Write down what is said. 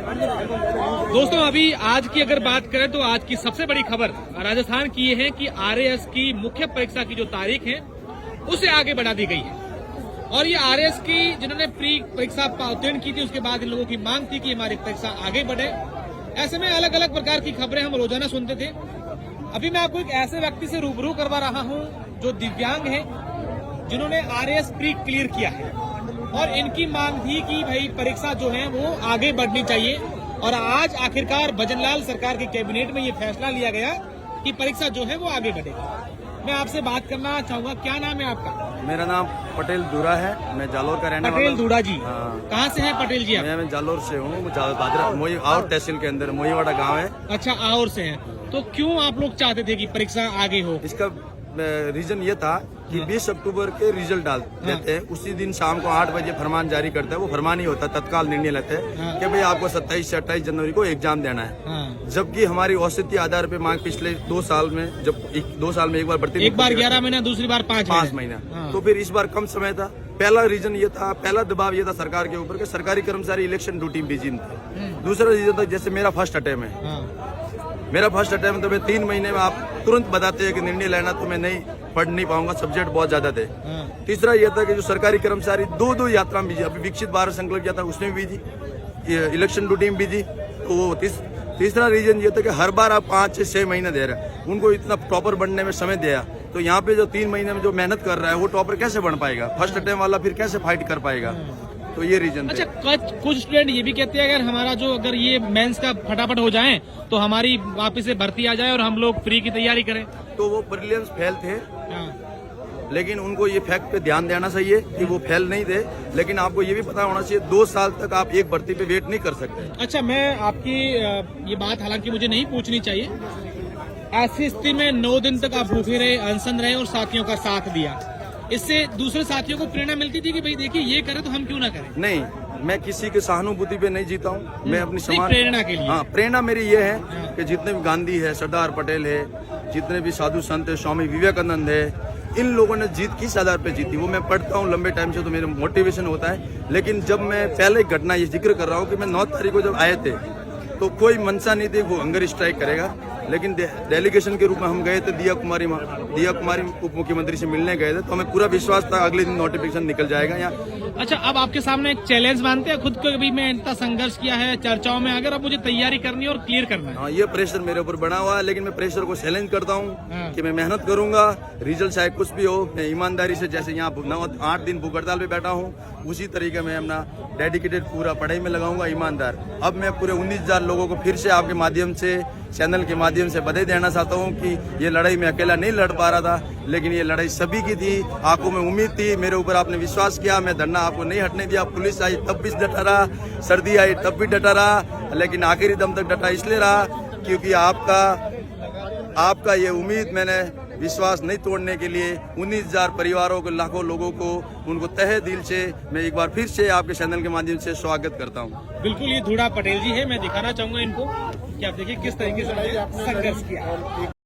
दोस्तों अभी आज की अगर बात करें तो आज की सबसे बड़ी खबर राजस्थान की ये है कि आरएएस की मुख्य परीक्षा की जो तारीख है उसे आगे बढ़ा दी गई है। और ये आरएएस की जिन्होंने प्री परीक्षा उत्तीर्ण की थी उसके बाद इन लोगों की मांग थी कि हमारी परीक्षा आगे बढ़े। ऐसे में अलग अलग प्रकार की खबरें हम रोजाना सुनते थे। अभी मैं आपको एक ऐसे व्यक्ति से रूबरू करवा रहा हूं जो दिव्यांग है, जिन्होंने आरएएस प्री क्लियर किया है और इनकी मांग थी कि भाई परीक्षा जो है वो आगे बढ़नी चाहिए। और आज आखिरकार भजनलाल सरकार के कैबिनेट में ये फैसला लिया गया कि परीक्षा जो है वो आगे बढ़ेगी। मैं आपसे बात करना चाहूंगा, क्या नाम है आपका? मेरा नाम पटेल दूरा है, मैं जालोर का रहने वाला हूं। पटेल दूरा जी, हाँ। कहाँ से हैं पटेल जी आप? मैं जालोर से हूँ, मोई और तहसील के अंदर मोईवाड़ा गांव है। अच्छा, और से हैं। तो क्यों आप लोग चाहते थे कि परीक्षा आगे हो? इसका रीजन ये था कि 20 अक्टूबर के रिजल्ट डाल देते हैं, उसी दिन शाम को 8 बजे फरमान जारी करता है। वो फरमान ही होता है, तत्काल निर्णय लेते हैं कि भाई आपको 27 से 28 जनवरी को एग्जाम देना है। जबकि हमारी औसती आधार पे मांग पिछले 2 साल में, जब 2 साल में एक बार बढ़ती, एक बार 11 महीना, दूसरी बार 5 महीना, तो फिर इस बार कम समय था। पहला रीजन ये था, पहला दबाव ये था सरकार के ऊपर कि सरकारी कर्मचारी इलेक्शन ड्यूटी में बिजी थे। दूसरा रीजन था, जैसे मेरा फर्स्ट अटेम्प्ट है, मेरा फर्स्ट अटेम्प्ट तो मैं 3 महीने में आप तुरंत बताते हैं कि निर्णय लेना, तो मैं नहीं पढ़ नहीं पाऊंगा, सब्जेक्ट बहुत ज्यादा थे। तीसरा यह था कि जो सरकारी कर्मचारी 2 यात्रा में बिजी, अभी विकसित भारत संकल्प किया था उसमें बिजी, इलेक्शन ड्यूटी में बिजी। तो वो तीसरा रीजन ये था कि हर बार आप 5 से 6 महीने दे रहे हैं, उनको इतना टॉपर बनने में समय दिया। तो यहाँ पे जो 3 महीने में जो मेहनत कर रहा है वो टॉपर कैसे बन पाएगा? फर्स्ट अटेम्प्ट वाला फिर कैसे फाइट कर पाएगा? तो ये रीजन। अच्छा, कुछ स्टूडेंट ये भी कहते हैं अगर ये मेंस का फटाफट हो जाए तो हमारी वापस से भर्ती आ जाए और हम लोग फ्री की तैयारी करें। तो वो प्रीलिम्स फेल थे, लेकिन उनको ये फैक्ट पे ध्यान देना चाहिए कि वो फेल नहीं थे। लेकिन आपको ये भी पता होना चाहिए 2 साल तक आप एक भर्ती पे वेट नहीं कर सकते। अच्छा, मैं आपकी ये बात हालांकि मुझे नहीं पूछनी चाहिए, ऐसी स्थिति में 9 दिन तक आप भूखे रहे, अनशन रहे और साथियों का साथ दिया, इससे दूसरे साथियों को प्रेरणा मिलती थी कि भाई देखिए ये करे तो हम क्यों ना करें? नहीं, मैं किसी के सहानुभूति पे नहीं जीता हूँ, मैं अपनी समाज प्रेरणा के लिए। हाँ, प्रेरणा मेरी ये है कि जितने भी गांधी है, सरदार पटेल है, जितने भी साधु संत है, स्वामी विवेकानंद है, इन लोगों ने जीत किस आधार पे जीती वो मैं पढ़ता हूँ लंबे टाइम से, तो मेरा मोटिवेशन होता है। लेकिन जब मैं पहले घटना ये जिक्र कर रहा हूँ कि मैं 9 तारीख को जब आए थे तो कोई मनसा नहीं थी वो हंगर स्ट्राइक करेगा, लेकिन डेलीगेशन के रूप में हम गए थे। दिया कुमारी उप मुख्यमंत्री से मिलने गए थे, तो हमें पूरा विश्वास था अगले दिन नोटिफिकेशन निकल जाएगा यहाँ। अच्छा, अब आपके सामने एक चैलेंज मानते हैं खुद को, भी मैं इतना संघर्ष किया है, चर्चाओं में अगर अब मुझे तैयारी करनी है और क्लियर करना है। हाँ, ये प्रेशर मेरे ऊपर बना हुआ है, लेकिन मैं प्रेशर को चैलेंज करता हूँ कि मैं मेहनत करूंगा, रिजल्ट चाहे कुछ भी हो, मैं ईमानदारी से, जैसे यहाँ 8 दिन भूख हड़ताल पे बैठा हूँ, उसी तरीके में अपना डेडिकेटेड पूरा पढ़ाई में लगाऊंगा, ईमानदार। अब मैं पूरे 19,000 लोगों को फिर से आपके माध्यम से, चैनल के माध्यम से बधाई देना चाहता हूं कि ये लड़ाई मैं अकेला नहीं लड़ पा रहा था, लेकिन ये लड़ाई सभी की थी। आंखों में उम्मीद थी, मेरे ऊपर आपने विश्वास किया, मैं धरना आपको नहीं हटने दिया। पुलिस आई तब भी डटा रहा, सर्दी आई तब भी डटा रहा, लेकिन आखिरी दम तक डटा इसलिए रहा क्योंकि आपका ये उम्मीद, मैंने विश्वास नहीं तोड़ने के लिए 19,000 परिवारों को, लाखों लोगों को, उनको तहे दिल से मैं एक बार फिर से आपके चैनल के माध्यम से स्वागत करता हूं। बिल्कुल, ये धूड़ा पटेल जी है, मैं दिखाना चाहूंगा इनको कि आप देखिए किस तरीके से संघर्ष किया।